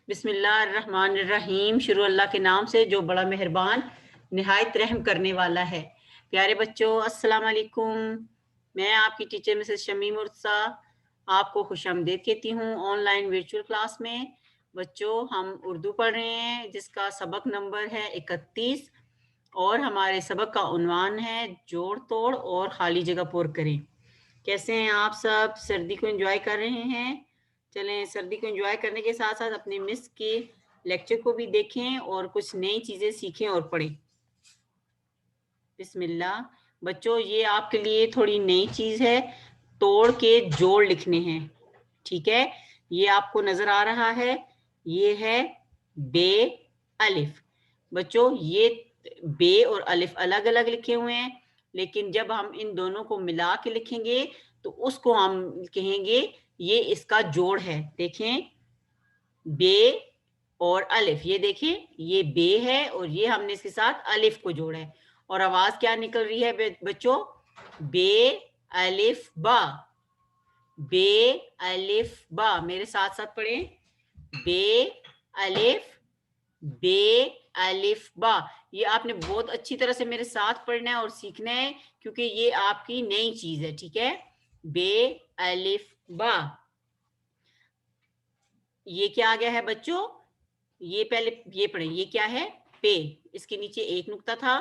بسم اللہ الرحمن الرحیم۔ شروع اللہ کے نام سے جو بڑا مہربان نہایت رحم کرنے والا ہے۔ پیارے بچوں السلام علیکم، میں آپ کی ٹیچر مسز شمیم مرتضیٰ آپ کو خوش آمدید کہتی ہوں آن لائن ورچوئل کلاس میں۔ بچوں ہم اردو پڑھ رہے ہیں جس کا سبق نمبر ہے 31 اور ہمارے سبق کا عنوان ہے جوڑ توڑ اور خالی جگہ پر کریں۔ کیسے ہیں آپ سب؟ سردی کو انجوائے کر رہے ہیں؟ چلیں سردی کو انجوائے کرنے کے ساتھ ساتھ اپنے مس کے لیکچر کو بھی دیکھیں اور کچھ نئی چیزیں سیکھیں اور پڑھیں۔ بسم اللہ۔ بچوں یہ آپ کے لیے تھوڑی نئی چیز ہے، توڑ کے جوڑ لکھنے ہیں، ٹھیک ہے؟ یہ آپ کو نظر آ رہا ہے، یہ ہے بے الف۔ بچوں یہ بے اور الف الگ الگ لکھے ہوئے ہیں، لیکن جب ہم ان دونوں کو ملا کے لکھیں گے تو اس کو ہم کہیں گے یہ اس کا جوڑ ہے۔ دیکھیں بے اور الف، یہ دیکھیں یہ بے ہے اور یہ ہم نے اس کے ساتھ الف کو جوڑا ہے، اور آواز کیا نکل رہی ہے بچوں؟ بے الف با، بے الف با۔ میرے ساتھ ساتھ پڑھیں، بے الف بے الف با۔ یہ آپ نے بہت اچھی طرح سے میرے ساتھ پڑھنا ہے اور سیکھنا ہے کیونکہ یہ آپ کی نئی چیز ہے، ٹھیک ہے؟ بے الف با۔ یہ کیا آ گیا ہے بچوں؟ یہ پہلے یہ پڑھیں، یہ کیا ہے؟ پے، اس کے نیچے ایک نقطہ تھا،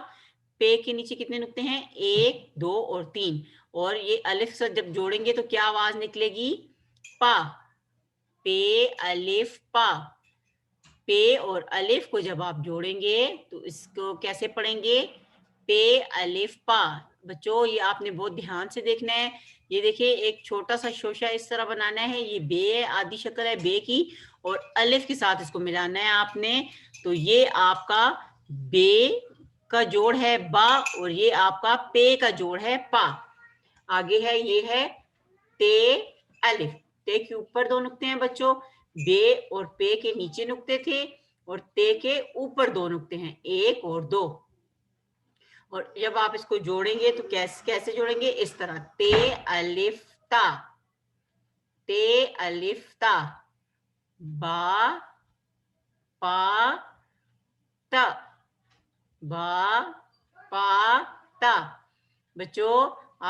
پے کے نیچے کتنے نقطے ہیں؟ 1 2 اور 3، اور یہ الف سے جب جوڑیں گے تو کیا آواز نکلے گی؟ پا، پے الف پا۔ پے اور الف کو جب آپ جوڑیں گے تو اس کو کیسے پڑھیں گے؟ پے الف پا۔ بچوں یہ آپ نے بہت دھیان سے دیکھنا ہے۔ یہ دیکھیں ایک چھوٹا سا شوشہ اس طرح بنانا ہے، یہ بے ہے، آدھی شکل ہے بے کی، اور الف کے ساتھ اس کو ملانا ہے آپ نے، تو یہ آپ کا بے کا جوڑ ہے با، اور یہ آپ کا پے کا جوڑ ہے پا۔ آگے ہے یہ ہے تے الف۔ تے کے اوپر 2 نقطے ہیں بچوں، بے اور پے کے نیچے نقطے تھے، اور تے کے اوپر 2 نقطے ہیں، 1 اور 2۔ اور جب آپ اس کو جوڑیں گے تو کیسے جوڑیں گے؟ اس طرح تے الف تا، تے الف تا، با پا تا، با پا تا۔ بچوں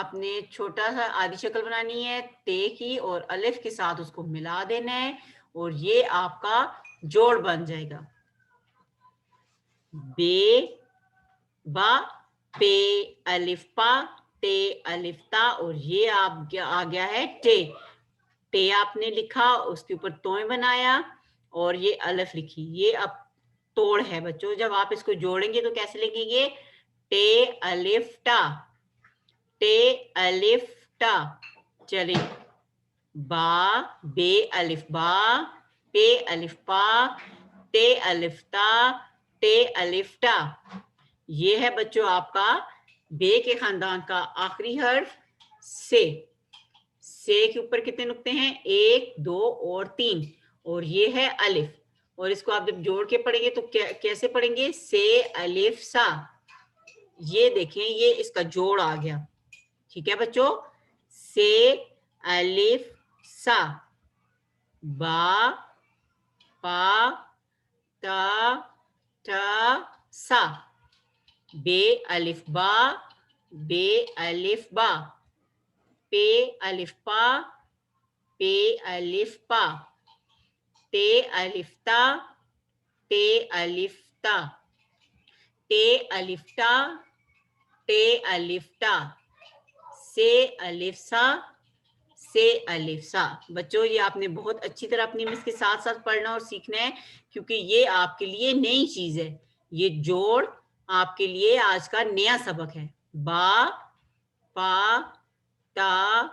آپ نے چھوٹا سا آدھی شکل بنانی ہے تے کی، اور الف کے ساتھ اس کو ملا دینا ہے، اور یہ آپ کا جوڑ بن جائے گا، بے با پے الف پا تے الف تا، اور یہ آپ آ گیا ہے ٹے۔ ٹے آپ نے لکھا، اس کے اوپر توئیں بنایا اور یہ الف لکھی، یہ اب توڑ ہے بچوں۔ جب آپ اس کو جوڑیں گے تو کیسے لکھیں گے؟ ٹے الف ٹا، ٹے الف ٹا۔ چلیں با بے الف با پے الف پا ٹے الف تا ٹے الف ٹا۔ یہ ہے بچوں آپ کا بے کے خاندان کا آخری حرف سے۔ سے کے اوپر کتنے نقطے ہیں؟ 1 2 اور 3، اور یہ ہے الف، اور اس کو آپ جب جوڑ کے پڑھیں گے تو کیسے پڑھیں گے؟ سے الف سا۔ یہ دیکھیں یہ اس کا جوڑ آ گیا، ٹھیک ہے بچوں؟ سے الف سا، با پا تا ٹا سا، بے الف با بے الف با، پے الف پا پے الف پا، تے الف تا ٹے الف تا، ٹے الف ٹا ٹے الف ٹا، سے الف سا سے الف سا۔ بچوں یہ آپ نے بہت اچھی طرح اپنی مس کے ساتھ ساتھ پڑھنا اور سیکھنا ہے کیونکہ یہ آپ کے لیے نئی چیز ہے، یہ جوڑ آپ کے لیے آج کا نیا سبق ہے۔ با پا تا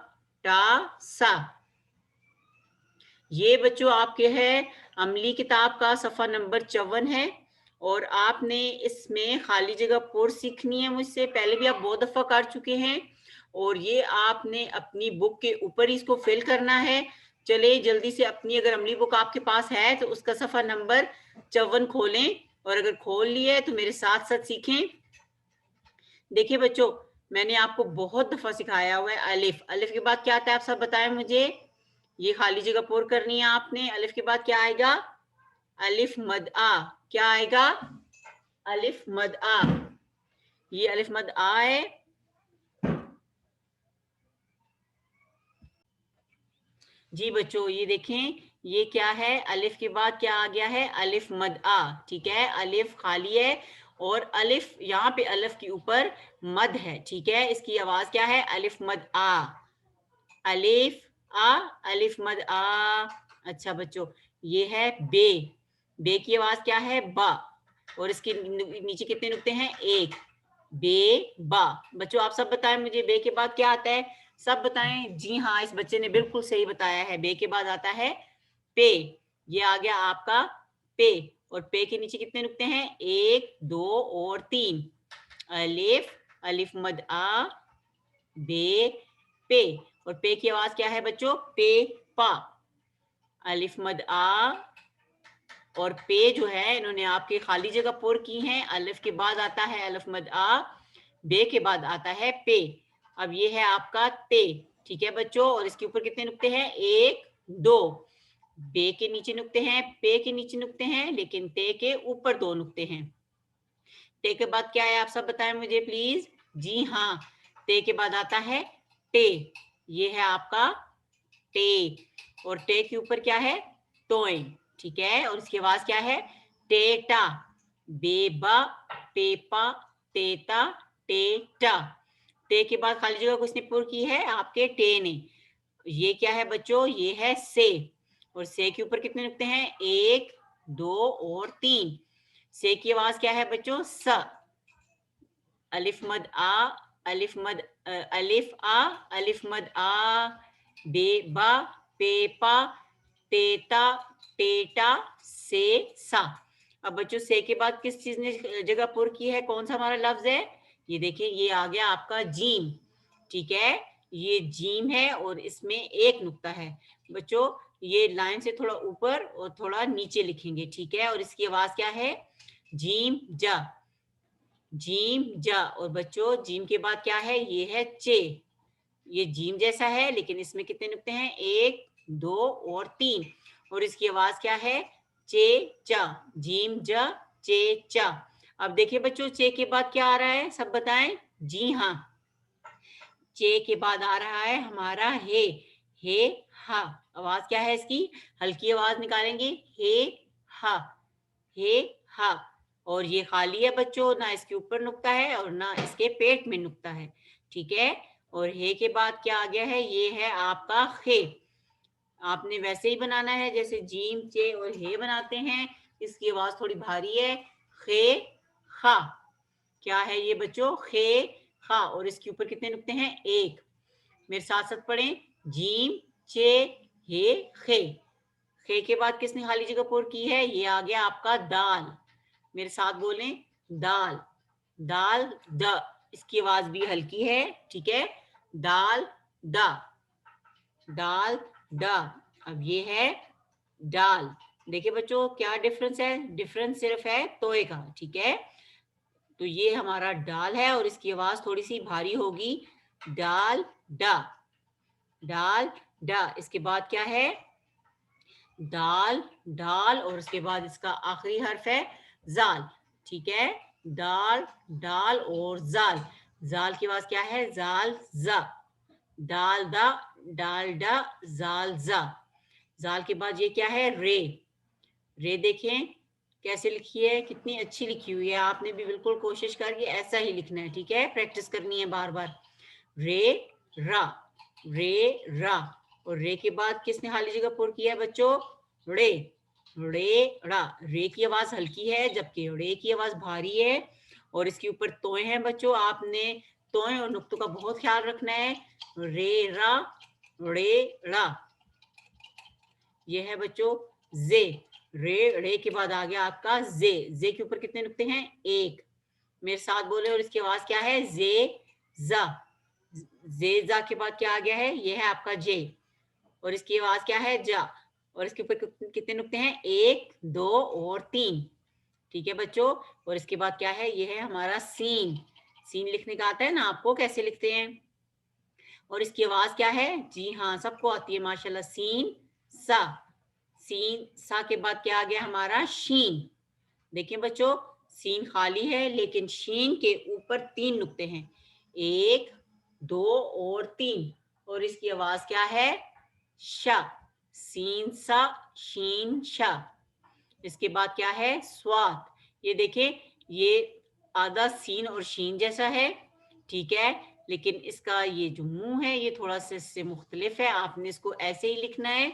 ٹا سا۔ یہ بچوں آپ کے ہے عملی کتاب کا صفحہ نمبر 54 ہے، اور آپ نے اس میں خالی جگہ پر سیکھنی ہے مجھ سے، پہلے بھی آپ بہت دفعہ کر چکے ہیں، اور یہ آپ نے اپنی بک کے اوپر ہی اس کو فل کرنا ہے۔ چلے جلدی سے اپنی اگر عملی بک آپ کے پاس ہے تو اس کا صفحہ نمبر 54 کھولیں، اور اگر کھول لیا ہے تو میرے ساتھ ساتھ سیکھیں۔ دیکھیں بچوں میں نے آپ کو بہت دفعہ سکھایا ہوا ہے الف، الف کے بعد کیا آتا ہے آپ سب بتائیں مجھے؟ یہ خالی جگہ پر کرنی ہے آپ نے، الف کے بعد کیا آئے گا؟ अलिफ मद आ, क्या आएगा? अलिफ मद आ, ये अलिफ मद आ है। जी बच्चों, ये देखें, ये क्या है? अलिफ के बाद क्या आ गया है? अलिफ मद आ, ठीक है। अलिफ खाली है और अलिफ, यहाँ पे अलिफ के ऊपर मद है, ठीक है। इसकी आवाज क्या है? अलिफ मद आ, अलिफ आ, अलिफ मद आ। अच्छा बच्चों, ये है बे, बे की आवाज क्या है? बा, और इसके नीचे कितने नुक्ते हैं? एक। बे बा। बच्चों आप सब बताएं मुझे, बे के बाद क्या आता है? सब बताएं। जी हाँ, इस बच्चे ने बिल्कुल सही बताया है, बे के बाद आता है पे। ये आ गया आपका पे, और पे के नीचे कितने नुक्ते हैं? एक, दो और तीन। अलिफ, अलिफ मद आ, बे, पे। और पे की आवाज क्या है बच्चों? पे पा। अलिफ मद आ और पे जो है, इन्होंने आपके खाली जगह पुर की हैं। अलिफ के बाद आता है अलिफ मद आ, बे के बाद आता है पे। अब ये है आपका ते, ठीक है बच्चों। और इसके ऊपर कितने नुक्ते हैं? एक, दो। बे के नीचे नुक्ते हैं, पे के नीचे नुक्ते हैं, लेकिन ते के ऊपर दो नुक्ते हैं। ते के बाद क्या है? आप सब बताएं मुझे प्लीज। जी हाँ, ते के बाद आता है टे, ये है आपका टे। और टे के ऊपर क्या है? तोय, ठीक है। और इसकी आवाज क्या है? टेटा, बेबा, पेपा, तेता, टेटा। टे के बाद खाली जगह किसने पूरी की है? आपके टे ने। ये क्या है बच्चों? ये है से। और से के ऊपर कितने नुक्ते हैं? एक, दो और तीन। से की आवाज क्या है बच्चों? स। अलिफ मद आ, अलिफ मद अलिफ आ, अलिफ मद आ, बेबा, पेपा, तेता, टेटा, से, सा। अब बच्चों से के बाद किस चीज ने जगह पुर की है? कौन सा हमारा लफ्ज है? ये देखिए, ये आ गया आपका जीम, ठीक है। ये जीम है और इसमें एक नुक्ता है बच्चों। ये लाइन से थोड़ा ऊपर और थोड़ा नीचे लिखेंगे, ठीक है। और इसकी आवाज क्या है? जीम जा, जीम जा। और बच्चों जीम के बाद क्या है? ये है चे। ये जीम जैसा है, लेकिन इसमें कितने नुक्ते हैं? एक, दो और तीन। और इसकी आवाज क्या है? चे चा, जीम जा, चे चा। अब देखिए बच्चों, चे के बाद क्या आ रहा है? सब बताएं। जी हाँ, चे के बाद आ रहा है हमारा हे हा। आवाज क्या है इसकी? हल्की आवाज निकालेंगे, हे हा, हे हा। और ये खाली है बच्चों, ना इसके ऊपर नुक्ता है और ना इसके पेट में नुक्ता है, ठीक है। और हे के बाद क्या आ गया है? ये है आपका खे। आपने वैसे ही बनाना है जैसे जीम, चे और हे बनाते हैं। इसकी आवाज थोड़ी भारी है। खे खा, क्या है ये बच्चों? खे खा। और इसके ऊपर कितने नुक्ते हैं? एक। मेरे साथ साथ पढ़ें। जीम, चे, हे, खे। खे के बाद किसने खाली जगह पुर की है? ये आ गया आपका दाल। मेरे साथ बोलें, दाल, दाल द। इसकी आवाज भी हल्की है, ठीक है। दाल दा, दाल दा। अब ये है दाल। देखिए बच्चों, क्या डिफरेंस है? डिफरेंस सिर्फ है तोय का, ठीक है। तो ये हमारा डाल है और इसकी आवाज थोड़ी सी भारी होगी। डाल डा, डाल डा। इसके बाद क्या है? दाल, डाल, और उसके बाद इसका आखिरी हर्फ है जाल, ठीक है। दाल, डाल और जाल। जाल की आवाज क्या है? जाल जा, दाल दा, डाल डा, जाल जा। जाल के बाद ये क्या है? रे। रे देखें कैसे लिखी है, कितनी अच्छी लिखी हुई है। आपने भी बिल्कुल कोशिश करके ऐसा ही लिखना है, ठीक है। प्रैक्टिस करनी है बार बार। रे रा, रे रा। और रे के बाद किसने खाली जगह पुर किया है बच्चों? रे, रे रा। रे की आवाज हल्की है जबकि रे की आवाज भारी है। और इसके ऊपर तोय हैं बच्चों, आपने तोय और नुक्तों का बहुत ख्याल रखना है। रे रा, रे रा। ये है बच्चों जे। रे के बाद आ गया आपका जे। जे के ऊपर कितने नुक्ते हैं? एक। मेरे साथ बोले। और इसकी आवाज क्या है? जे जा। जे जा के बाद क्या आ गया है? ये है आपका जे। और इसकी आवाज क्या है? जा। और इसके ऊपर कितने नुक्ते हैं? एक, दो और तीन, ठीक है बच्चों। और इसके बाद क्या है? ये है हमारा सीन। सीन लिखने का आता है ना आपको, कैसे लिखते हैं? और इसकी आवाज क्या है? जी हाँ, सबको आती है माशाल्लाह। सीन सा, सीन सा के बाद क्या आ गया हमारा शीन। देखिए बच्चों, सीन खाली है लेकिन शीन के ऊपर 3 नुक्ते हैं, 1 2 और 3, और इसकी आवाज क्या है, श। सीन सा शीन श। इसके बाद क्या है, स्वाद। ये देखें, ये आधा सीन और शीन जैसा है, ठीक है, लेकिन इसका ये जो मुंह है ये थोड़ा सा इससे मुख्तलिफ है। आपने इसको ऐसे ही लिखना है,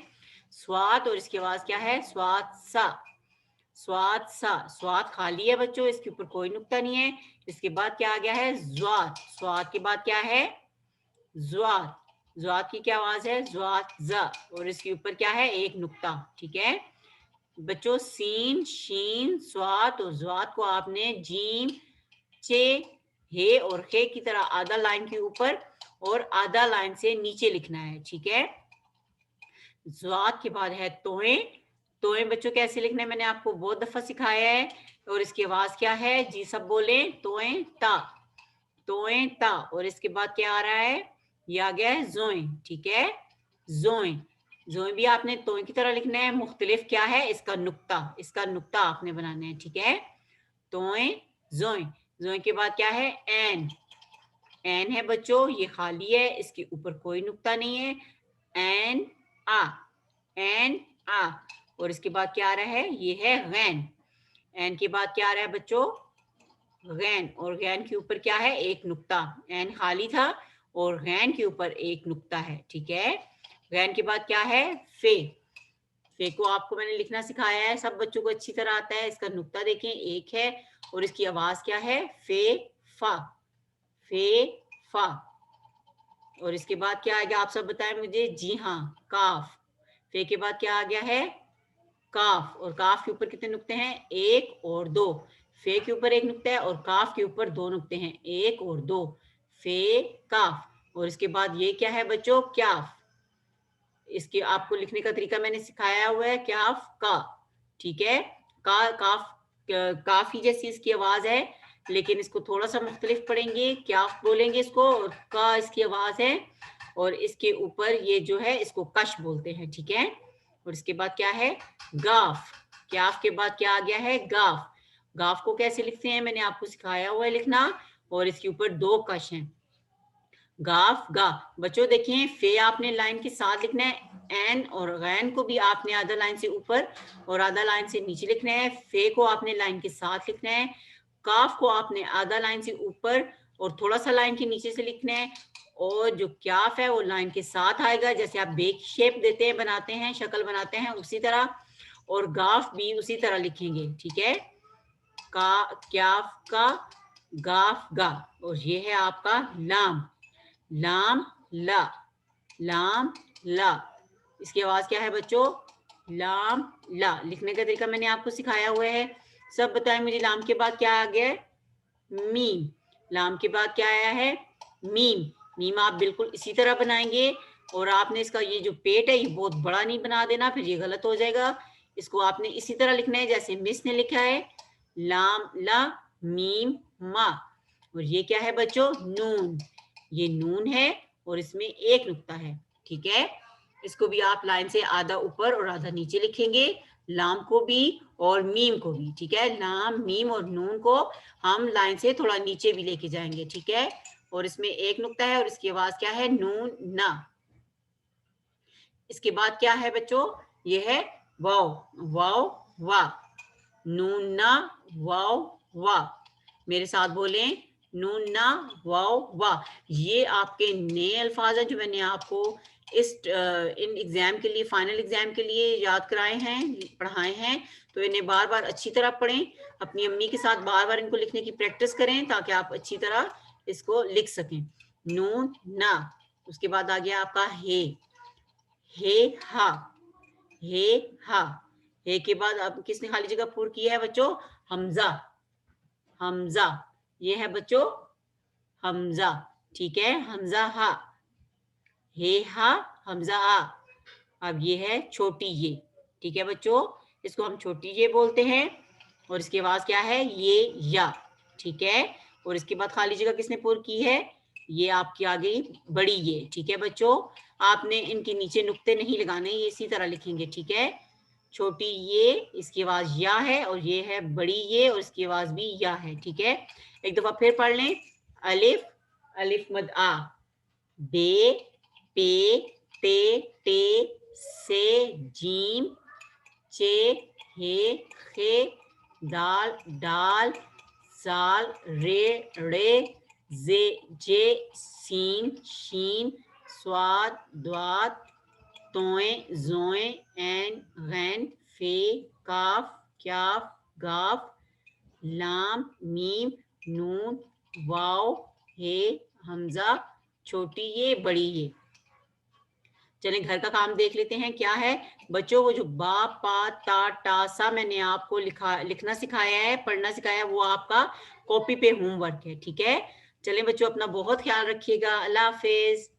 स्वाद, और इसकी आवाज क्या है, स्वाद सा। स्वाद सा, स्वाद खाली है बच्चों, इसके ऊपर कोई नुक्ता नहीं है। इसके बाद क्या आ गया है, ज्वाद। स्वाद के बाद क्या है, ज्वाद। ज्वाद की क्या आवाज है, ज्वाद ज, और इसके ऊपर क्या है, एक नुक्ता, ठीक है बच्चों। सीन शीन स्वाद और ज्वाद को आपने जीम चे हे और खे की तरह आधा लाइन के ऊपर और आधा लाइन से नीचे लिखना है, ठीक है। ज्वाद के बाद है तोए। तोए बच्चों कैसे लिखना है मैंने आपको बहुत दफा सिखाया है, और इसकी आवाज क्या है, जी सब बोले, तोए ता। तोए ता, और इसके बाद क्या आ रहा है, ये आ गया है जोए, ठीक है, जोए। जोए भी आपने तोए की तरह लिखना है, मुख्तलिफ क्या है, इसका नुक्ता, इसका नुक्ता आपने बनाना है, ठीक है। तोए जोए। जोए के बाद क्या है, एन। एन है बच्चों, ये खाली है, इसके ऊपर कोई नुक्ता नहीं है। एन आ, एन आ, और इसके बाद क्या आ रहा है, ये है गैन। एन के बाद क्या आ रहा है बच्चों, गैन, और गैन के ऊपर क्या है, एक नुक्ता। एन खाली था और गैन के ऊपर एक नुक्ता है, ठीक है। गैन के बाद क्या है, फे। फे को आपको मैंने लिखना सिखाया है, सब बच्चों को अच्छी तरह आता है। इसका नुक्ता देखें, एक है, और इसकी आवाज क्या है, फे फा। फे फा, और इसके बाद क्या आ गया, आप सब बताएं मुझे, जी हाँ, काफ। फे के बाद क्या आ गया है, काफ, और काफ के ऊपर कितने नुक्ते हैं, एक और दो। फे के ऊपर एक नुक्ता है और काफ के ऊपर दो नुक्ते हैं, एक और दो। फे काफ, और इसके बाद ये क्या है बच्चों, क्याफ। इसके आपको लिखने का तरीका मैंने सिखाया हुआ है, क्याफ का, ठीक है। का काफ, काफी जैसी इसकी आवाज है, लेकिन इसको थोड़ा सा मुख्तलिफ पढ़ेंगे, क्याफ बोलेंगे इसको, और का इसकी आवाज है, और इसके ऊपर ये जो है इसको कश बोलते हैं, ठीक है। और इसके बाद क्या है, गाफ। क्याफ के बाद क्या आ गया है, गाफ। गाफ को कैसे लिखते हैं मैंने आपको सिखाया हुआ है लिखना, और इसके ऊपर दो कश हैं, गाफ गा। बच्चों देखिए, फे आपने लाइन के साथ लिखना है, एन और गैन को भी आपने आधा लाइन से ऊपर और आधा लाइन से नीचे लिखना है। फे को आपने लाइन के साथ लिखना है, काफ को आपने आधा लाइन से ऊपर और थोड़ा सा लाइन के नीचे से लिखना है, और जो क्याफ है वो लाइन के साथ आएगा, जैसे आप बेक शेप देते हैं, बनाते हैं, शक्ल बनाते हैं उसी तरह, और गाफ भी उसी तरह लिखेंगे, ठीक है। का, क्याफ का, गाफ गा, और ये है आपका लाम। लाम ला, लाम ला। इसकी आवाज क्या है बच्चों, लाम ला। लिखने का तरीका मैंने आपको सिखाया हुआ है, सब बताएं मुझे। लाम के बाद क्या आ गया है, मीम। लाम के बाद क्या आया है, मीम। मीम आप बिल्कुल इसी तरह बनाएंगे, और आपने इसका ये जो पेट है ये बहुत बड़ा नहीं बना देना, फिर ये गलत हो जाएगा। इसको आपने इसी तरह लिखना है जैसे मिस ने लिखा है, लाम ला मीम मा। और ये क्या है बच्चों, नून। ये नून है और इसमें एक नुक्ता है, ठीक है। इसको भी आप लाइन से आधा ऊपर और आधा नीचे लिखेंगे, लाम को भी और मीम को भी, ठीक है। लाम मीम और नून को हम लाइन से थोड़ा नीचे भी लेके जाएंगे, ठीक है। और इसमें एक नुक्ता है और इसकी आवाज क्या है, नून ना। इसके बाद क्या है बच्चों, ये है वाव। वाव वा, नून ना वाव वा। मेरे साथ बोलें, नून ना वाव वा। ये आपके नए अल्फाज हैं जो मैंने आपको इस इन एग्जाम के लिए, फाइनल एग्जाम के लिए याद कराए हैं, पढ़ाए हैं। तो इन्हें बार बार अच्छी तरह पढ़ें, अपनी अम्मी के साथ बार बार इनको लिखने की प्रैक्टिस करें ताकि आप अच्छी तरह इसको लिख सकें। नून ना, उसके बाद आ गया आपका हे हा। हे हा, हे के बाद अब किसने खाली जगह पूरी की है बच्चों, हमजा। हमजा, ये है बच्चों हमजा, ठीक है। हमजा हा, हे हा, हमजा आ। अब ये है छोटी ये, ठीक है बच्चों, इसको हम छोटी ये बोलते हैं। और इसकी आवाज क्या है, ये या, ठीक है। और इसके बाद खाली जगह किसने पूरी की है, ये आपकी आ गई बड़ी ये, ठीक है बच्चों। आपने इनके नीचे नुक्ते नहीं लगाने, ये इसी तरह लिखेंगे, ठीक है। چھوٹی یہ، اس کی آواز یا ہے، اور یہ ہے بڑی یہ، اور اس کی آواز بھی یا ہے. ٹھیک ہے، ایک دفعہ پھر پڑھ لیں. الف، الف مد آ، بے، پے، تے، ٹے، سے، جیم، چے، ہے، خے، دال، ڈال، زال، رے، ڑے، زے، جے، سین، شین، صاد، دوات، توئیں، زوئیں، عین، غین، فے، کاف، کیاف، گاف، لام، میم، نون، واو، ہے، حمزہ، چھوٹی یہ، بڑی یہ. چلیں گھر کا کام دیکھ لیتے ہیں کیا ہے. بچوں وہ جو با، پا، تا، ٹا، سا میں نے آپ کو لکھنا سکھایا ہے، پڑھنا سکھایا ہے، وہ آپ کا کاپی پہ ہوم ورک ہے. ٹھیک ہے، چلیں بچوں اپنا بہت خیال رکھیے گا. اللہ حافظ.